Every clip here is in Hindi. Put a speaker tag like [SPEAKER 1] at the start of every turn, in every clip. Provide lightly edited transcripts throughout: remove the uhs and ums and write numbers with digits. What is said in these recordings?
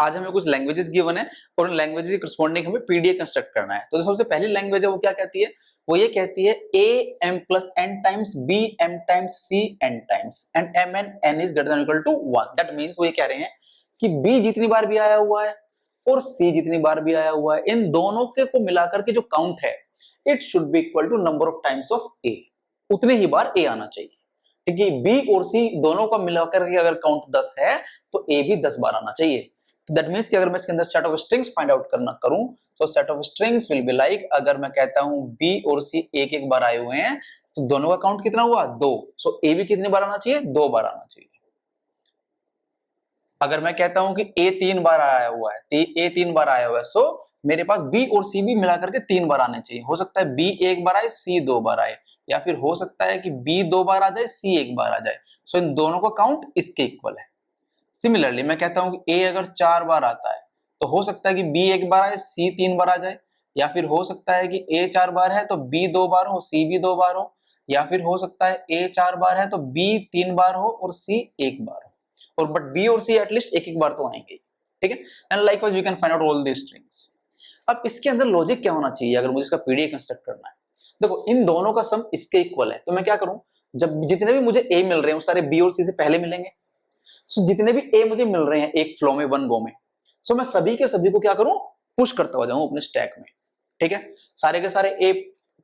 [SPEAKER 1] आज हमें कुछ लैंग्वेजेस गिवन है और उन लैंग्वेजेस के करस्पॉन्डिंग हमें पीडीए कंस्ट्रक्ट करना है। तो जो सबसे पहली लैंग्वेज है वो क्या कहती है, वो ये कहती है a m plus n times b m times c n times and m n n is greater than equal to 1। That means वो ये कह रहे हैं कि बी जितनी बार भी आया हुआ है और सी जितनी बार भी आया हुआ है, इन दोनों के को मिलाकर के जो काउंट है it should be equal to number of times of A. उतने ही बार ए आना चाहिए। ठीक है, बी और सी दोनों को मिलाकर के अगर काउंट 10 है तो ए भी 10 बार आना चाहिए। तो दैट मींस कि अगर मैं इसके अंदर set of strings find out करना करूं तो set of strings will be like, अगर मैं कहता हूं बी और सी एक एक बार आए हुए हैं तो दोनों का काउंट कितना हुआ 2। सो ए भी कितनी बार आना चाहिए 2 बार आना चाहिए। अगर मैं कहता हूं कि ए 3 बार आया हुआ है, ए 3 बार आया हुआ है, सो मेरे पास बी और सी भी मिलाकर के 3 बार आने चाहिए। हो सकता है बी 1 बार आए सी 2 बार आए, या फिर हो सकता है कि बी 2 बार आ जाए सी 1 बार आ जाए। सो इन दोनों का काउंट इसके इक्वल है। सिमिलरली मैं कहता हूं कि ए अगर 4 बार आता है तो हो सकता है कि बी 1 बार आए सी 3 बार आ जाए, या फिर हो सकता है कि ए 4 बार है तो बी 2 बार हो सी भी 2 बार हो, या फिर हो सकता है ए 4 बार है तो बी 3 बार हो और सी 1 बार हो। और बट बी और सी एटलीस्ट एक एक बार तो आएंगे। ठीक है, and likewise we can find out all the strings. अब इसके अंदर लॉजिक क्या होना चाहिए अगर मुझे इसका पीडीए कंस्ट्रक्ट करना है। देखो इन दोनों का सम इसके इक्वल है, तो मैं क्या करूं, जब जितने भी मुझे ए मिल रहे हैं वो सारे बी और सी से पहले मिलेंगे। सो जितने भी ए मुझे मिल रहे हैं एक फ्लो में, वन गो में, सो मैं सभी के सभी को क्या करूं, पुश करता हुआ जाऊं अपने स्टैक में। ठीक है, सारे के सारे ए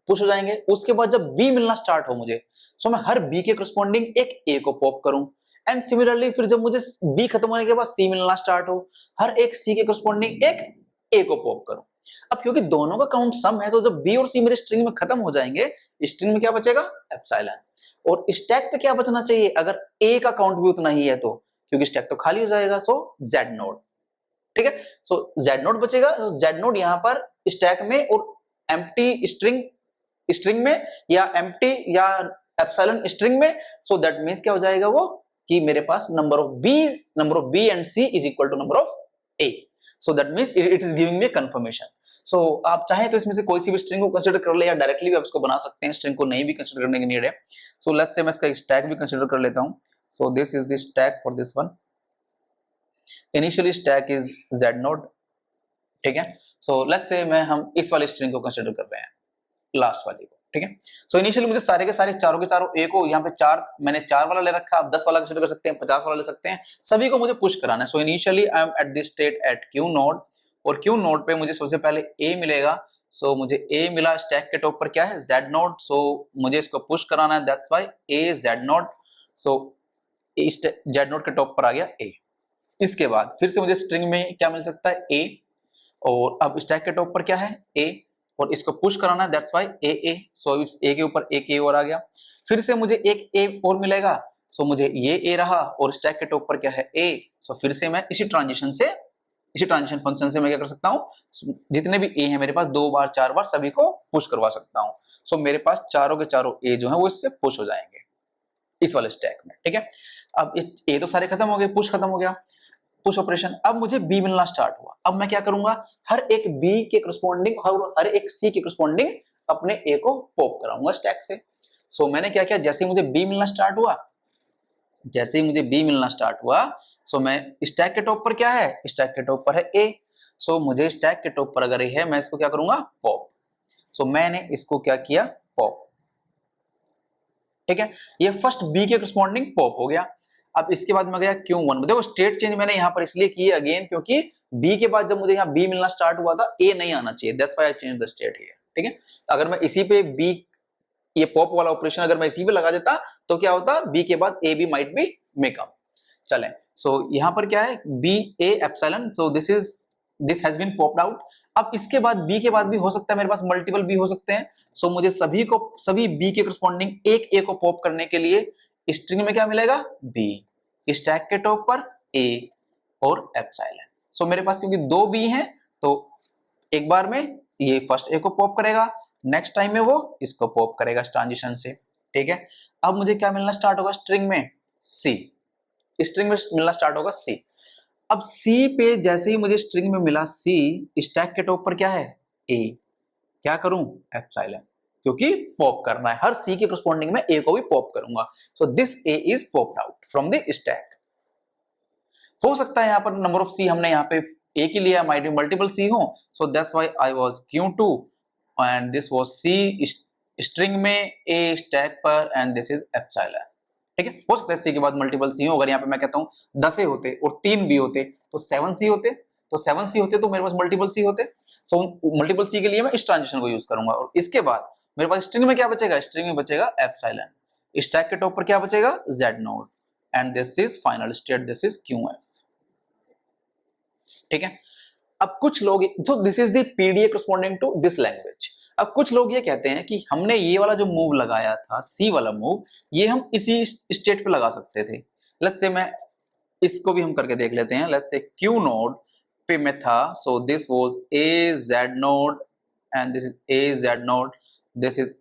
[SPEAKER 1] पुश हो जाएंगे। उसके बाद जब बी मिलना स्टार्ट हो मुझे, सो मैं हर बी के करस्पॉन्डिंग एक ए को पॉप करूं। एंड सिमिलरली फिर जब मुझे बी खत्म होने के बाद सी मिलना स्टार्ट हो, हर एक सी के करस्पॉन्डिंग एक ए को पॉप करूं। अब क्योंकि दोनों का काउंट सम है तो जब बी और सी मेरे स्ट्रिंग में खत्म हो जाएंगे, स्ट्रिंग में क्या बचेगा एप्सिलॉन। और स्टैक पे क्या बचना चाहिए अगर ए का काउंट भी उतना ही है तो, क्योंकि स्टैक तो खाली हो जाएगा, सो जेड नोड। ठीक है, सो जेड नोड बचेगा। जेड नोड यहां पर स्टैक में और एम्प्टी स्ट्रिंग में या एम्प्टी या एप्सिलॉन स्ट्रिंग में। सो दैट मींस क्या हो जाएगा वो कि मेरे पास number of B and C is equal to number of A. So that means it is giving me confirmation. So आप चाहें तो इसमें से कोई सी भी स्ट्रिंग को कंसीडर कर ले या डायरेक्टली भी आप इसको बना सकते हैं, स्ट्रिंग को नहीं भी कंसीडर करने की नीड है। सो लेट्स से मैं इसका स्टैक भी कंसीडर कर लेता हूं। सो this is the stack for this one. Initially stack is Z node. ठीक है, सो लेट्स से हम इस वाली स्ट्रिंग को कंसीडर कर रहे हैं, लास्ट वाली को। ठीक है, सो इनिशियली मुझे सारे के सारे चारों के चारों ए को, यहाँ पे 4 मैंने 4 वाला ले रखा है, आप 10 वाला कंसीडर कर सकते हैं, 50 वाला ले सकते हैं, सभी को मुझे पुश कराना है। So initially I am at this state at q node, और क्यू नोड पे मुझे सबसे पहले ए मिलेगा। सो मुझे ए मिला, स्टैक के टॉप पर क्या है जेड नोड, सो मुझे इसको पुश कराना है, that's why A Z node. So Z node के टॉप पर आ गया ए। इसके बाद फिर से मुझे स्ट्रिंग में क्या मिल सकता है ए, और अब स्टैक के टॉप पर क्या है ए, और इसको पुश कराना है, दैट्स व्हाई ए ए। सो ए के ऊपर एक ए और आ गया। फिर से मुझे एक ए और मिलेगा, सो मुझे ये ए रहा, और स्टैक के टॉप पर क्या है ए। सो फिर से मैं इसी ट्रांजिशन फंक्शन से मैं क्या कर सकता हूँ, जितने भी ए है मेरे पास 2 बार 4 बार सभी को पुश करवा सकता हूँ। सो मेरे पास चारों के चारों ए जो है वो इससे पुश हो जाएंगे इस वाले स्टैक में। ठीक है, अब ए तो सारे खत्म हो गए, पुश खत्म हो गया, पुश ऑपरेशन। अब मुझे बी मिलना स्टार्ट हुआ। अब मैं क्या करूंगा, हर एक बी के करस्पॉन्डिंग और हर एक सी के करस्पॉन्डिंग अपने ए को पॉप कराऊंगा स्टैक से। सो मैंने क्या किया, जैसे ही मुझे बी मिलना स्टार्ट हुआ, सो मैं स्टैक के टॉप पर क्या है, स्टैक के टॉप पर है ए। सो मुझे स्टैक के टॉप पर अगर ए है, मैं इसको क्या करूंगा पॉप। सो मैंने इसको क्या किया पॉप। ठीक है, ये फर्स्ट बी के करस्पॉन्डिंग पॉप हो गया। अब इसके बाद मैं गया Q1। देखो स्टेट चेंज मैंने यहां पर इसलिए की अगेन, क्योंकि बी के बाद जब मुझे यहाँ बी मिलना स्टार्ट हुआ था ए नहीं आना चाहिए, that's why I change the state here. ठीक है, अगर मैं इसी पे बी, ये पॉप वाला ऑपरेशन अगर मैं इसी पे लगा देता तो क्या होता, बी के बाद a b might be may come. चलें, सो यहाँ पर क्या है b a epsilon, so this has been popped out. अब इसके बाद बी के बाद भी हो सकता है मेरे पास मल्टीपल बी हो सकते हैं। सो मुझे सभी बी के करस्पॉन्डिंग एक ए को पॉप करने के लिए स्ट्रिंग में क्या मिलेगा बी, स्टैक के टॉप पर ए और एप्सिलॉन। सो मेरे पास क्योंकि 2 बी हैं तो एक बार में ये फर्स्ट ए को पॉप करेगा, नेक्स्ट टाइम में वो इसको पॉप करेगा ट्रांजिशन से। ठीक है, अब मुझे क्या मिलना स्टार्ट होगा स्ट्रिंग में सी, स्ट्रिंग में मिलना स्टार्ट होगा सी। अब सी पे जैसे ही मुझे स्ट्रिंग में मिला सी, स्टैक के टॉप पर क्या है ए, क्या करूं एप्सिलॉन, क्योंकि पॉप करना है, हर सी के करस्पॉन्डिंग में ए को भी पॉप करूंगा। So this A is popped out from the stack. हो सकता है यहाँ पर नंबर ऑफ सी हमने यहाँ पे एक ही लिया, माइट बी मल्टीपल सी हो, so that's why I was Q2 and this was c string में ए स्टैक पर एंड दिस इज एप्सिलॉन। ठीक है, हो सकता है सी के बाद मल्टीपल सी हो। अगर यहाँ पे मैं कहता हूँ 10 होते और 3 बी होते तो 7 सी होते, तो 7 सी होते तो मेरे पास मल्टीपल सी होते। सो मल्टीपल सी के लिए मैं इस ट्रांजिशन को यूज करूंगा और इसके बाद मेरे पास स्ट्रिंग में क्या बचेगा, स्ट्रिंग में बचेगा एप्सिलॉन, स्टैक के टॉप पर क्या बचेगा, Z node and this is final state, this is QF। ठीक है, अब कुछ लोग, तो this is the PDA corresponding to this language. अब कुछ लोग ये कहते हैं कि हमने ये वाला जो मूव लगाया था, सी वाला मूव, ये हम इसी स्टेट पे लगा सकते थे। लेट्स से मैं इसको भी हम करके देख लेते हैं। लेट्स से Q नोड पे मैं था, so this was A Z node and this is A Z node, this is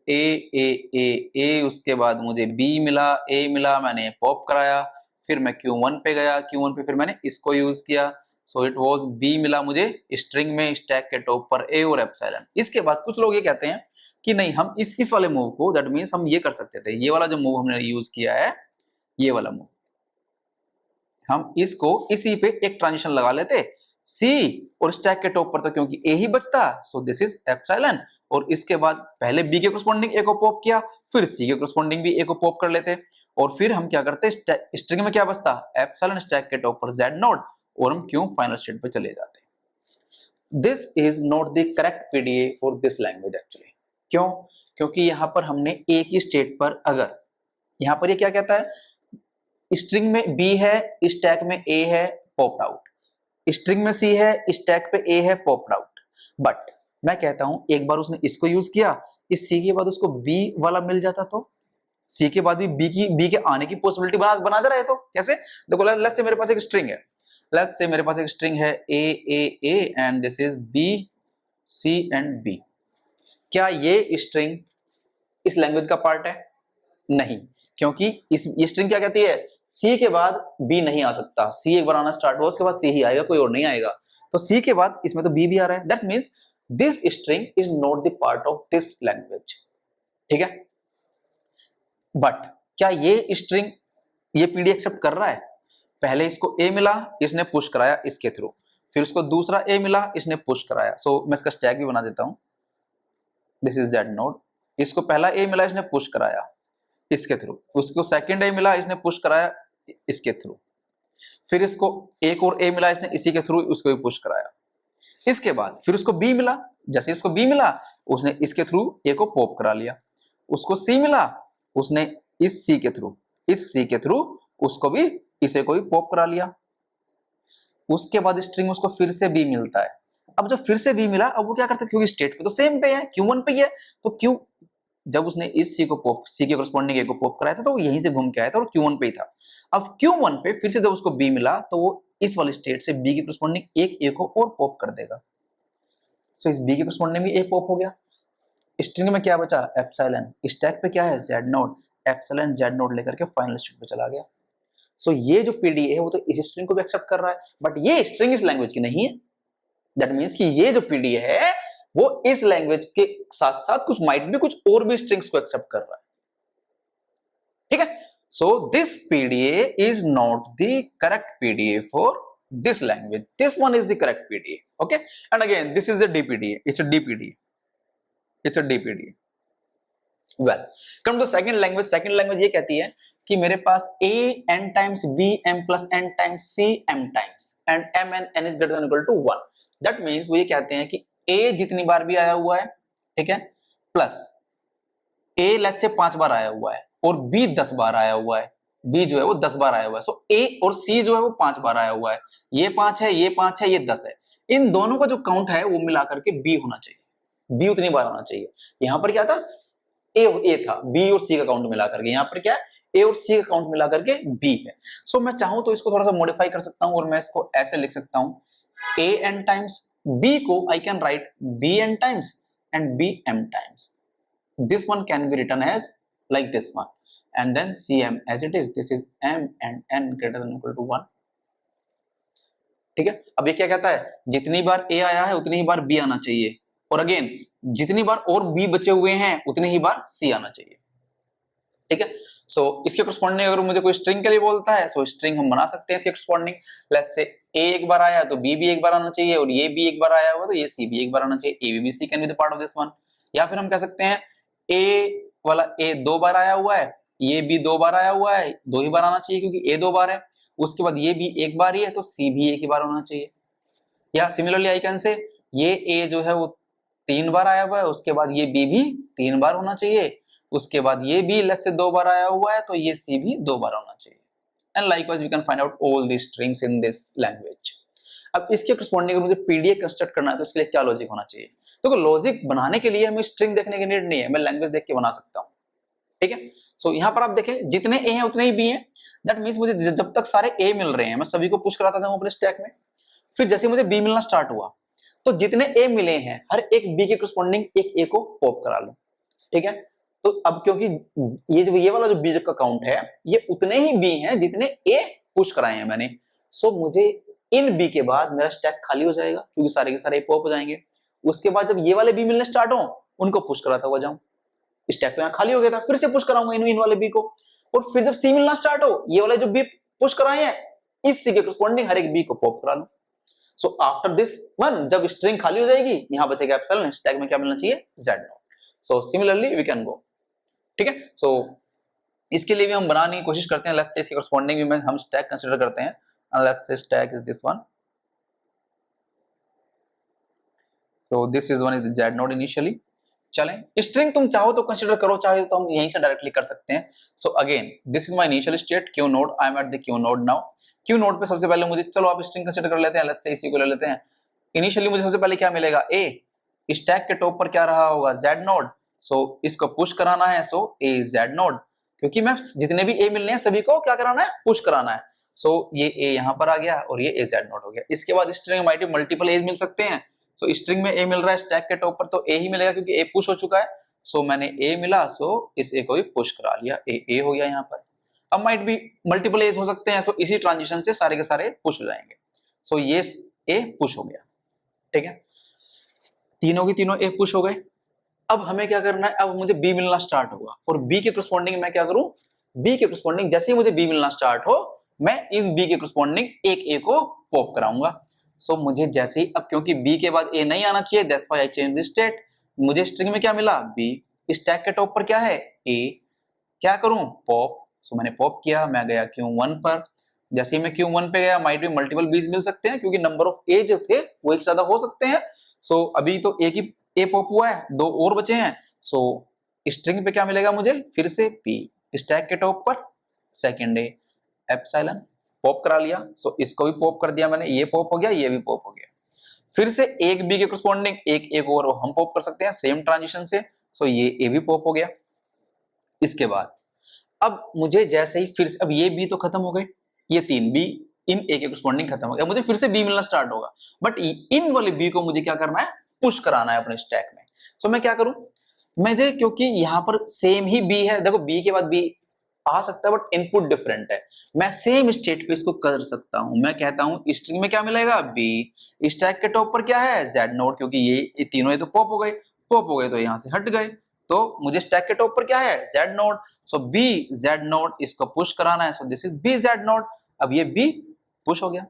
[SPEAKER 1] A, उसके बाद मुझे B मिला, A मिला, मैंने पॉप कराया, फिर मैं Q1 पे गया, Q1 पे फिर मैंने इसको यूज किया, सो इट वाज B मिला मुझे स्ट्रिंग में स्टैक के टॉप पर A और एप्सिलॉन। इसके बाद कुछ लोग ये कहते हैं कि नहीं, हम इस वाले मूव को, दैट मींस हम ये कर सकते थे, ये वाला जो मूव हमने यूज किया है, ये वाला मूव, हम इसको इसी पे एक ट्रांजिशन लगा लेते C और स्टैक के टॉप पर, तो क्योंकि A ही बचता, सो दिस इज एप्सिलॉन, और इसके बाद पहले B के करस्पॉन्डिंग A को पॉप किया, फिर C के करस्पॉन्डिंग भी A को पॉप कर लेते, और फिर हम क्या करते, स्ट्रिंग में क्या बचता, एप्सिलॉन स्टैक के टॉप पर Z नोड, और हम क्यों फाइनल स्टेट पे चले जाते। This is not the correct PDA for this language actually. क्यों? क्योंकि यहां पर हमने एक ही स्टेट पर, अगर यहां पर ये क्या कहता है, स्ट्रिंग में B है, स्टैक में A है, पॉप्ड आउट, स्ट्रिंग में C है, स्टैक पे A है, पॉप्ड आउट, बट मैं कहता हूं एक बार उसने इसको यूज किया, इस C के बाद उसको B वाला मिल जाता, तो C के बाद भी B के आने की पॉसिबिलिटी बना दे रहे, तो कैसे, देखो लेट्स से मेरे पास एक स्ट्रिंग है, लेट्स से मेरे पास एक स्ट्रिंग है A and this is B C and B। क्या ये स्ट्रिंग इस लैंग्वेज का पार्ट है? नहीं, क्योंकि ये स्ट्रिंग क्या कहती है, C के बाद B नहीं आ सकता, C एक बार आना स्टार्ट हुआ उसके बाद C ही आएगा, कोई और नहीं आएगा, तो C के बाद इसमें तो B भी आ रहा है, that means this string is not the part of this language. ठीक है, बट क्या ये स्ट्रिंग ये पीडी एक्सेप्ट कर रहा है? पहले इसको A मिला, इसने पुश कराया इसके थ्रू, फिर उसको दूसरा A मिला, इसने पुश कराया, सो मैं इसका स्टैक भी बना देता हूं, दिस इज Z नोड, इसको पहला A मिला, इसने पुश कराया इसके थ्रू, उसको सेकंड A मिला, इसने पुश कराया इसके थ्रू, फिर इसको एक और A मिला, इसने इसी के थ्रू उसको भी पुश कराया, इसके बाद फिर उसको B मिला, जैसे उसको B मिला उसने इसके थ्रू A को पॉप करा लिया, उसको C मिला, उसने इस C के थ्रू उसको भी इसे को भी पॉप करा लिया, उसके बाद स्ट्रिंग उसको फिर से B मिलता है। अब जब फिर से B मिला, अब वो क्या करता है, क्योंकि स्टेट पे तो सेम पे है, Q1 पे ही है, तो क्यों जब उसने इस C के करस्पॉन्डिंग A को पॉप कराया था, तो वो यहीं से घूम के आया था और Q1 पे ही था। अब Q1 पे फिर से जब उसको B मिला, तो वो इस वाली स्टेट से B के करस्पॉन्डिंग एक A को और पॉप कर देगा, सो इस B के करस्पॉन्डिंग भी A पॉप हो गया, स्ट्रिंग में क्या बचा, एप्सिलॉन, स्टैक पे क्या है, Z node, epsilon Z node लेकर के फाइनल स्टेट पे चला गया। सो ये जो पीडीए है वो तो इस स्ट्रिंग को भी एक्सेप्ट कर रहा है, बट ये स्ट्रिंग इस लैंग्वेज की नहीं है, दैट मींस कि ये जो पीडीए है वो इस लैंग्वेज के साथ साथ कुछ माइट भी कुछ और भी स्ट्रिंग्स को एक्सेप्ट कर रहा है। ठीक है, so this PDA is not the correct PDA for this language, this one is the correct PDA, okay, and again this is a DPDA, it's a DPDA. Well, come to second language ये कहती है कि मेरे पास A n times B m plus n times C m times and m and n is greater than or equal to 1, that means वो ये कहते हैं कि A जितनी बार भी आया हुआ है, ठीक है, प्लस A लेट्स से 5 बार आया हुआ है और B 10 बार आया हुआ है, B जो है वो 10 बार आया हुआ है, सो A और C जो है वो 5 बार आया हुआ है, ये 5 है, ये 5 है, ये 10 है, इन दोनों का जो काउंट है वो मिलाकर के B होना चाहिए, B उतनी बार आना चाहिए। यहाँ पर क्या था, A था, B और C का काउंट मिलाकर के, यहाँ पर क्या है, A और C का काउंट मिलाकर के B है। सो मैं चाहूं तो इसको थोड़ा सा मॉडिफाई कर सकता हूं और मैं इसको ऐसे लिख सकता हूं, A n टाइम्स B को I can write B n times and B m times, this one can be written as like this one and then cm as it is, this is m and n greater than or equal to 1। ठीक है, अब ये क्या कहता है, जितनी बार A आया है उतनी ही बार B आना चाहिए, और अगेन जितनी बार और B बचे हुए हैं उतनी ही बार C आना चाहिए। ठीक है। सो इसके करस्पॉन्डिंग अगर मुझे कोई स्ट्रिंग के लिए बोलता है, सो स्ट्रिंग हम बना सकते हैं इसके करस्पॉन्डिंग। लेट्स से ए एक बार आया तो बी भी एक बार आना चाहिए, और ये बी एक बार आया हुआ तो ये सी भी एक बार आना चाहिए। A b c can be the part of this one. या फिर हम कह सकते हैं ए वाला ए 2 बार आया हुआ है, ये बी 2 बार आया हुआ है, 2 ही बार आना चाहिए क्योंकि ए 2 बार है। उसके बाद ये बी एक बार ही है तो सी भी एक ही बार होना चाहिए। या सिमिलरली आई कैन से ये ए जो है वो 3 बार आया हुआ है, उसके बाद ये बी भी 3 बार होना चाहिए, उसके बाद ये बी लेट्स से 2 बार आया हुआ है तो ये सी भी 2 बार होना चाहिए। And likewise we can find out all the strings in this language. अब इसके करस्पॉन्डिंग मुझे पीडीएफ कंस्ट्रक्ट करना है तो इसके लिए क्या लॉजिक होना चाहिए? तो लॉजिक बनाने के लिए हमें स्ट्रिंग देखने की नीड नहीं है, मैं लैंग्वेज देख के बना सकता हूं। ठीक है। सो यहाँ पर आप देखें जितने ए हैं उतने ही बी हैं। दैट मींस मुझे जब तक सारे ए मिल रहे हैं मैं सभी को पुश कराता था अपने स्टैक में। फिर जैसे मुझे बी मिलना स्टार्ट हुआ तो जितने ए मिले हैं हर एक बी के करस्पॉन्डिंग एक ए को पॉप करा लो। ठीक है। तो अब क्योंकि ये वाला जो बी का काउंट है ये उतने ही बी हैं जितने ए पुश कराए हैं मैंने। सो मुझे इन बी के बाद मेरा स्टैक खाली हो जाएगा क्योंकि सारे के सारे पॉप हो जाएंगे। उसके बाद जब ये वाले बी मिलने स्टार्ट हो उनको पुश कराता हुआ जाऊं। स्टैक तो यहाँ खाली हो गया था, फिर से पुश कराऊंगा इन वाले बी को। और फिर जब सी मिलना स्टार्ट हो ये वाले जो बी पुश कराए हैं इस सी के करस्पॉन्डिंग हर एक बी को पॉप करा लो। सो आफ्टर दिस वन जब स्ट्रिंग खाली हो जाएगी यहां बचेगा एप्सिलॉन, स्टैक में क्या मिलना चाहिए z not. So similarly we can go. ठीक है। सो इसके लिए भी हम बनाने की कोशिश करते हैं। लेट्स से इसके करस्पॉन्डिंग में हम स्टैक कंसीडर करते हैं। लेट्स से stack is this one. So this is one is z node initially. चलें स्ट्रिंग तुम चाहो तो कंसीडर करो, चाहे तो हम यहीं से डायरेक्टली कर सकते हैं। So again this is my initial state Q node, I am at the Q node now. Q node पे सबसे पहले मुझे चलो आप स्ट्रिंग कंसीडर कर लेते हैं। लेट्स से इसी को ले लेते हैं। इनिशियली मुझे सबसे पहले क्या मिलेगा ए, स्टैक के टॉप पर क्या रहा होगा z नोड। सो इसको पुश कराना है, सो a z नोड, क्योंकि मैं जितने भी a मिलने हैं सभी को क्या कराना है पुश कराना है। सो ये a यहां पर आ गया और ये a z नोड हो गया। इसके बाद स्ट्रिंग में मल्टीपल a मिल सकते हैं। सो स्ट्रिंग में a मिल रहा है स्टैक के टॉप पर तो a ही मिलेगा क्योंकि a पुश हो चुका है। सो मैंने a मिला, सो इस a को भी पुश करा लिया, a हो गया यहाँ पर। अब माइट भी मल्टीपल एज हो सकते हैं, सो इसी ट्रांजिशन से सारे के सारे पुश हो जाएंगे। सो ये a पुश हो गया। ठीक है, तीनों की तीनों a पुश हो गए। अब हमें क्या करना है, अब मुझे b मिलना स्टार्ट होगा और b के करस्पॉन्डिंग मैं क्या करूं, b के करस्पॉन्डिंग जैसे ही मुझे b मिलना स्टार्ट हो मैं इन b के करस्पॉन्डिंग एक a को पॉप कराऊंगा। सो मुझे जैसे ही, अब क्योंकि b के बाद a नहीं आना चाहिए, that's why I change the state. मुझे स्ट्रिंग में क्या मिला b, स्टैक के टॉप पर क्या है a, क्या करूं पॉप। सो मैंने पॉप किया, मैं गया Q1 पर। जैसे ही मैं Q1 पे गया माइट भी मल्टीपल बीज मिल सकते हैं क्योंकि नंबर ऑफ a जो थे वो एक ज्यादा हो सकते हैं। सो अभी तो एक ही ए पॉप हुआ है, दो और बचे हैं। सो स्ट्रिंग पे क्या मिलेगा मुझे, फिर से p, स्टैक के टॉप पर सेकंड ए एप्सिलॉन पॉप करा लिया। सो इसको भी पॉप कर दिया मैंने, ये पॉप हो गया, ये भी पॉप हो गया। फिर से एक बी के करस्पॉन्डिंग एक और हम पॉप कर सकते हैं सेम ट्रांजिशन से। सो ये ए भी पॉप हो गया। इसके बाद अब मुझे जैसे ही फिर से, अब ये बी तो खत्म हो गए, ये तीन बी इन ए के करस्पॉन्डिंग खत्म हो गया, मुझे फिर से बी मिलना स्टार्ट होगा। बट इन वाले बी को मुझे क्या करना है, पुश कराना है अपने स्टैक में। सो मैं क्या करूं, मुझे क्योंकि यहां पर सेम ही बी है, देखो बी के बाद बी आ सकता है बट इनपुट डिफरेंट है, मैं सेम स्टेट पे इसको कर सकता हूं। मैं कहता हूं स्ट्रिंग में क्या मिलेगा बी, स्टैक के टॉप पर क्या है z नोड, क्योंकि ये तीनों ये तो पॉप हो गए, पॉप हो गए तो यहां से हट गए, तो मुझे स्टैक के टॉप पर क्या है z नोड। सो b z नोड इसको पुश कराना है, सो this is b z node. अब ये b पुश हो गया,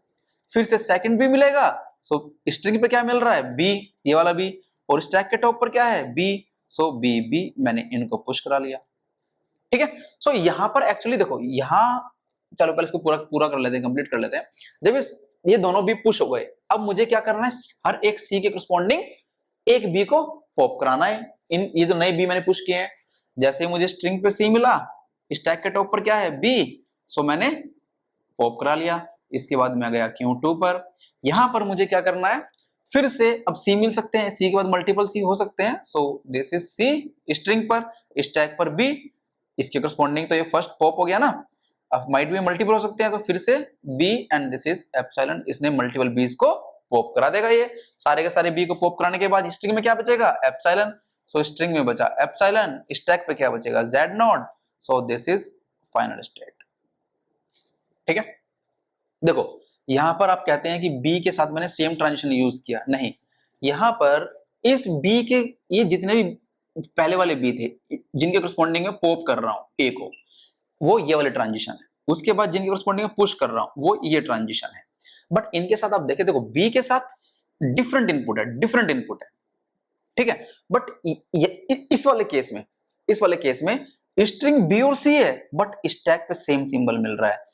[SPEAKER 1] फिर से सेकंड b मिलेगा। सो स्ट्रिंग पे क्या मिल रहा है b, ये वाला b, और स्टैक के टॉप पर क्या है b, सो b मैंने इनको पुश करा लिया। ठीक है। सो यहां पर एक्चुअली देखो, यहां चलो पहले इसको पूरा कर लेते हैं, कंप्लीट कर लेते हैं। जब ये दोनों बी पुश हो गए, अब मुझे क्या करना है, हर एक सी के करस्पॉन्डिंग एक बी को पॉप कराना है। इन ये जो नए बी मैंने पुश किए हैं, जैसे ही मुझे स्ट्रिंग पे सी मिला, स्टैक के टॉप पर क्या है बी, सो मैंने पॉप करा लिया। इसके बाद मैं गया Q2 पर, यहां पर मुझे क्या करना है, फिर से अब सी मिल सकते हैं, सी के बाद मल्टीपल सी हो सकते हैं। So this is c string पर, स्टैक पर बी, इसके करस्पॉन्डिंग तो ये फर्स्ट पॉप हो गया ना, अब माइट भी मल्टीपल हो सकते हैं, तो फिर से b and this is epsilon, इसने मल्टीपल बीज को पॉप करा देगा। ये सारे के सारे बी को पॉप कराने के बाद स्ट्रिंग में क्या बचेगा एप्सिलॉन। सो स्ट्रिंग में बचा एप्सिलॉन, स्टैक पे क्या बचेगा z node. So this is final state. ठीक है, देखो यहां पर आप कहते हैं कि b के साथ मैंने सेम ट्रांजिशन यूज किया, नहीं, यहां पर इस b के ये जितने भी पहले वाले बी थे जिनके करस्पॉन्डिंग में पॉप कर रहा हूं ए को, वो ये वाले ट्रांजिशन है। उसके बाद जिनके करस्पॉन्डिंग में पुश कर रहा हूं वो ये ट्रांजिशन है। बट इनके साथ आप देखें, देखो बी के साथ डिफरेंट इनपुट है, डिफरेंट इनपुट है, ठीक है। बट इस वाले केस में स्ट्रिंग बी और सी है बट स्टैक पे सेम सिंबल मिल रहा है,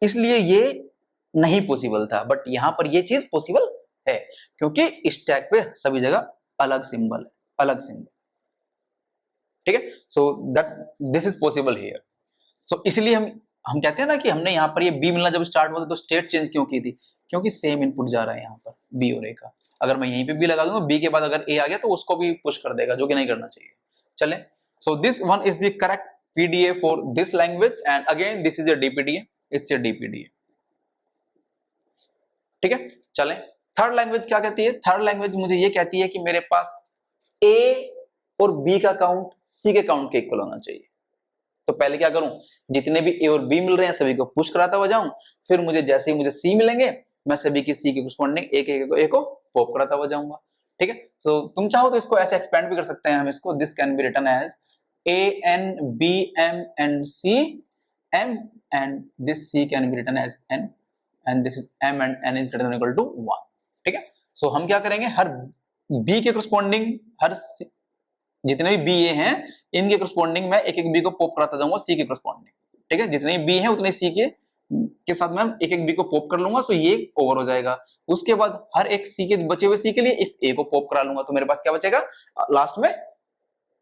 [SPEAKER 1] इसलिए ये नहीं पॉसिबल था। बट यहां पर ये चीज पॉसिबल है क्योंकि स्टैक पे सभी जगह अलग सिंबल है, अलग सिंबल, ठीक है। So that this is possible here. So इसलिए हम कहते हैं ना कि हमने यहाँ पर ये बी मिलना जब स्टार्ट हुआ था तो स्टेट चेंज क्यों की थी, क्योंकि सेम इनपुट जा रहा है यहाँ पर बी और ए का। अगर मैं यहीं पे बी लगा दूंगा, बी के बाद अगर ए आ गया तो उसको भी पुश कर देगा, जो कि नहीं करना चाहिए। चलें, so this one is the correct PDA for this language and again this is a DPDA, it's a DPDA, ठीक है। चलें, थर्ड लैंग्वेज क्या कहती है? थर्ड लैंग्वेज मुझे ये कहती है कि मेरे पास ए और बी का काउंट सी के काउंट के इक्वल होना चाहिए। तो पहले क्या करूं, जितने भी ए और बी मिल रहे हैं सभी को पुश कराता हुआ जाऊं, फिर मुझे जैसे ही मुझे सी मिलेंगे मैं सभी की सी के करस्पॉन्डिंग ए को पॉप कराता हुआ जाऊंगा, ठीक है। सो तुम चाहो तो इसको ऐसे एक्सपेंड भी कर सकते हैं हम इसको, this can be written as a n b m and c m and this c can be written as n and this is m and n is greater than equal to 1, ठीक है। सो हम क्या करेंगे, हर बी के करस्पॉन्डिंग हर जितने भी बी ए हैं इनके करस्पॉन्डिंग मैं एक एक बी को पॉप कराता जाऊंगा सी के करस्पॉन्डिंग, ठीक है। जितने बी हैं उतने सी के साथ मैं एक एक बी को पॉप कर लूंगा, सो ये ओवर हो जाएगा। उसके बाद हर एक सी के बचे हुए सी के लिए इस ए को पॉप करा लूंगा, तो मेरे पास क्या बचेगा लास्ट में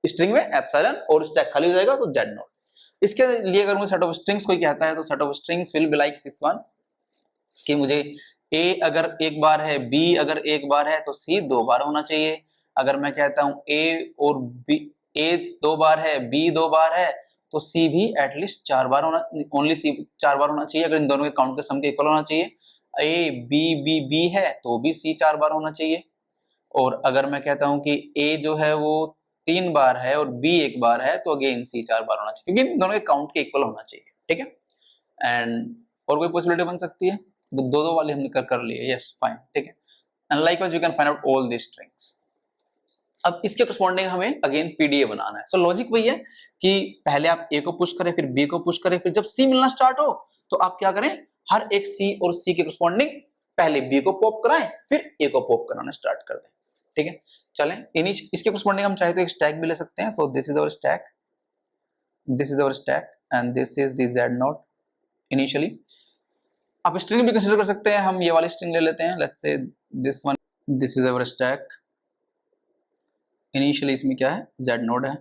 [SPEAKER 1] स्ट्रिंग में एप्सिलॉन और स्टैक खाली हो जाएगा, तो जेड नोट। इसके लिए अगर मुझे सेट ऑफ स्ट्रिंग्स कोई कहता है तो set of strings will be like this one, कि मुझे ए अगर एक बार है, बी अगर एक बार है तो सी 2 बार होना चाहिए। अगर मैं कहता हूं ए और बी, ए 2 बार है, बी 2 बार है, तो सी भी एटलीस्ट 4 बार होना, ओनली सी 4 बार होना चाहिए। अगर इन दोनों के काउंट के सम के इक्वल होना चाहिए। ए बी बी बी है तो भी सी 4 बार होना चाहिए। और अगर मैं कहता हूं कि ए जो है वो 3 बार है और बी 1 बार है तो अगेन सी 4 बार होना चाहिए, क्योंकि इन दोनों के काउंट के इक्वल होना चाहिए, ठीक है। एंड और कोई पॉसिबिलिटी बन सकती है? दो वाले हमने कर लिए, यस फाइन, ठीक है। And likewise we can find out all this strings. अब इसके करस्पॉन्डिंग हमें अगेन पीडीए बनाना है। सो लॉजिक वही है कि पहले आप ए को पुश करें, फिर बी को पुश करें, फिर जब सी मिलना स्टार्ट हो तो आप क्या करें, हर एक सी और सी के करस्पॉन्डिंग पहले बी को पॉप कराएं, फिर ए को पॉप कराना स्टार्ट कर दें, ठीक है। चलें, इसके करस्पॉन्डिंग हम चाहे तो एक स्टैक भी ले सकते हैं। So this is our stack, this is our stack and this is the z not initially. आप स्ट्रिंग भी कंसीडर कर सकते हैं, हम ये वाली स्ट्रिंग ले लेते हैं, let's say this one, this is our stack, initially इसमें क्या है, जेड नोड है,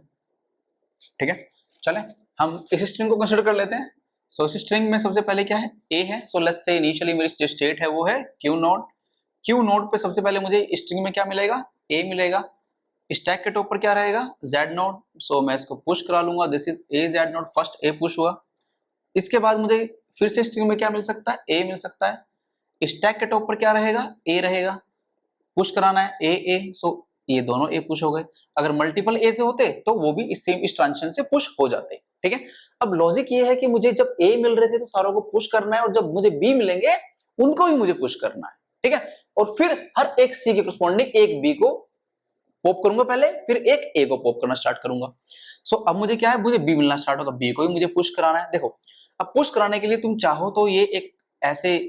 [SPEAKER 1] ठीक है। चलें, हम इस स्ट्रिंग को कंसीडर कर लेते हैं। सो इस स्ट्रिंग में सबसे पहले क्या है, ए है। सो लेट्स से इनिशियली मेरी जो स्टेट है वो है क्यू नोड। क्यू नोड पे सबसे पहले मुझे स्ट्रिंग में क्या मिलेगा, ए मिलेगा। स्टैक के टॉप पर क्या रहेगा, जेड नोड। सो मैं इसको पुश करा लूंगा, this is a Z node, first A push हुआ। इसके बाद मुझे फिर से स्ट्रिंग में क्या मिल सकता है, ए मिल सकता है। स्टैक के टॉप पर क्या रहेगा, ए रहेगा, पुश कराना है ए ए, सो ये दोनों ए पुश हो गए। अगर मल्टीपल ए से होते तो वो भी इस सेम इस ट्रांजिशन से पुश हो जाते, ठीक है। अब लॉजिक ये है कि मुझे जब ए मिल रहे थे तो सारों को पुश करना है, और जब मुझे बी मिलेंगे उनको भी मुझे पुश करना है, ठीक है। और फिर हर एक सी के करस्पॉन्डिंग एक बी को पॉप करूंगा पहले, फिर एक ए को पॉप करना स्टार्ट करूंगा। सो अब मुझे क्या है, मुझे बी मिलना स्टार्ट होगा, बी को भी मुझे पुश कराना है। देखो, अब पुश कराने के लिए तुम चाहो तो ये एक ऐसे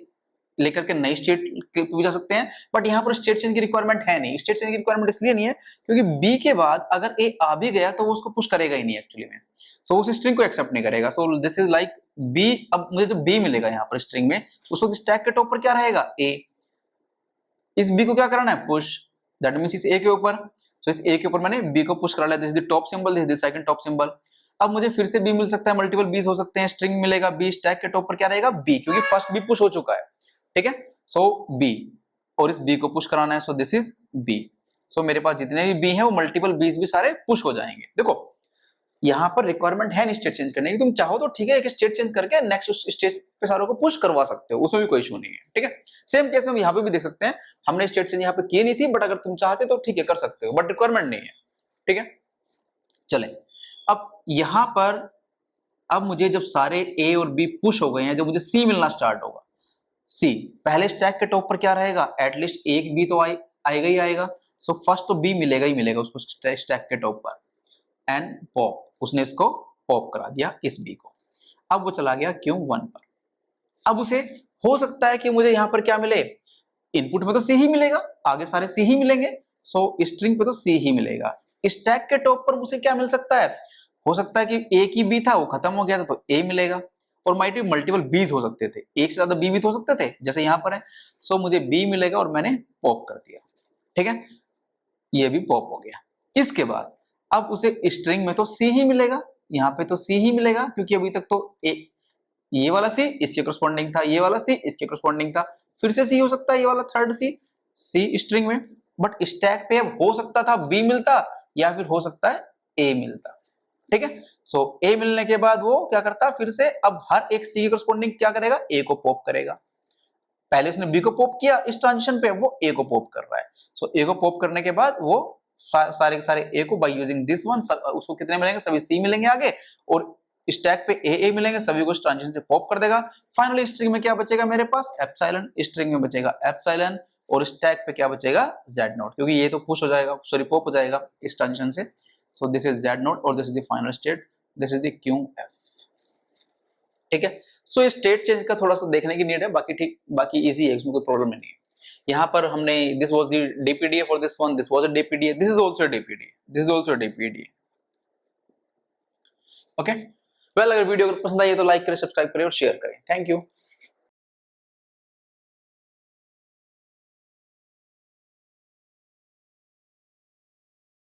[SPEAKER 1] लेकर के नई स्टेट पे भी जा सकते हैं, बट यहाँ पर स्टेट चेंज की रिक्वायरमेंट है नहीं। स्टेट चेंज की रिक्वायरमेंट इसलिए नहीं है क्योंकि बी के बाद अगर ए आ भी गया तो वो उसको पुश करेगा ही नहीं एक्चुअली में, सो उस स्ट्रिंग को एक्सेप्ट नहीं करेगा। So this is like b. अब मुझे जब बी मिलेगा यहाँ पर स्ट्रिंग में, उस वक्त स्टैक के टॉप पर क्या रहेगा, ए। इस बी को क्या कराना है, पुश, दैट मींस इस ए के ऊपर। सो इस ए के ऊपर मैंने बी को पुश करा लिया, this is the top symbol, this is the second top symbol. अब मुझे फिर से बी मिल सकता है, मल्टीपल बीज हो सकते हैं, स्ट्रिंग मिलेगा बी, स्टैक के टॉप पर क्या रहेगा, बी, क्योंकि फर्स्ट बी पुश हो चुका है, ठीक है। सो बी, और इस बी को पुश कराना है, सो दिस इज बी। सो मेरे पास जितने भी बी हैं वो मल्टीपल बीज भी सारे पुश हो जाएंगे। देखो, यहाँ पर रिक्वायरमेंट है नहीं स्टेट चेंज करने की, तुम चाहो तो ठीक है एक स्टेट चेंज करके नेक्स्ट स्टेट पे सारों को पुश करवा सकते हो, उसमें भी कोई इशू नहीं है, ठीक है। सेम केस हम यहाँ पे भी देख सकते हैं, हमने स्टेट चेंज यहाँ पे की नहीं थी, बट अगर तुम चाहते तो ठीक है कर सकते हो, बट रिक्वायरमेंट नहीं है, ठीक है। चले, अब यहाँ पर अब मुझे जब सारे ए और बी पुश हो गए हैं, जब मुझे सी मिलना स्टार्ट होगा, सी पहले स्टैक के टॉप पर क्या रहेगा, एटलीस्ट एक बी तो आएगा ही आएगा। सो फर्स्ट तो बी मिलेगा ही मिलेगा उसको स्टैक के टॉप पर, एंड पॉप, उसने इसको पॉप करा दिया इस बी को। अब वो चला गया Q1 पर। अब उसे हो सकता है कि मुझे यहां पर क्या मिले, इनपुट में तो सी ही मिलेगा, आगे सारे सी ही मिलेंगे, सो स्ट्रिंग पे तो सी ही मिलेगा। स्टैक के टॉप पर मुझे क्या मिल सकता है, हो सकता है कि एक ही बी था वो खत्म हो गया था तो ए मिलेगा, और माइट बी मल्टीपल बीज हो सकते थे, एक से ज्यादा बी भी तो हो सकते थे जैसे यहां पर है। सो मुझे बी मिलेगा और मैंने पॉप कर दिया, ठीक है, ये भी पॉप हो गया। इसके बाद अब उसे स्ट्रिंग में तो सी ही मिलेगा, यहाँ पे तो सी ही मिलेगा क्योंकि अभी तक तो ये वाला सी इसके करस्पॉन्डिंग था, ये वाला सी इसके करस्पॉन्डिंग था, फिर से सी हो सकता है ये वाला थर्ड सी, सी स्ट्रिंग में। बट स्टैक पे अब हो सकता था बी मिलता या फिर हो सकता है ए मिलता, ठीक है। सो ए मिलने के बाद वो क्या करता, फिर से अब हर एक सी के करस्पॉन्डिंग क्या करेगा, ए को पॉप करेगा। पहले उसने बी को पॉप किया, इस ट्रांजिशन पे वो ए को पॉप कर रहा है। सो ए को पॉप करने के बाद वो सारे के सारे ए को बाय यूजिंग दिस वन, उसको कितने मिलेंगे, सभी सी मिलेंगे आगे, और स्टैक पे ए मिलेंगे, सभी को इस ट्रांजिशन से पॉप कर देगा। फाइनली स्ट्रिंग में क्या बचेगा मेरे पास, एप्सिलॉन, स्ट्रिंग में बचेगा एप्सिलॉन, और स्टैक पे क्या बचेगा, जेड नोट, क्योंकि ये तो पुश हो जाएगा, सॉरी पॉप हो जाएगा इस ट्रांजिशन से। So this is Z naught और this is the final state, this is the Q F, ठीक है। सो स्टेट चेंज का थोड़ा सा देखने की नीड है, बाकी ठीक, बाकी इजी है, इसमें कोई प्रॉब्लम नहीं है। यहाँ पर हमने this was the DPDA for this one, this was a DPDA, this is also DPDA, this is also DPDA, okay. Well, अगर वीडियो पसंद आई है तो लाइक करें, सब्सक्राइब करें और शेयर करें। Thank you.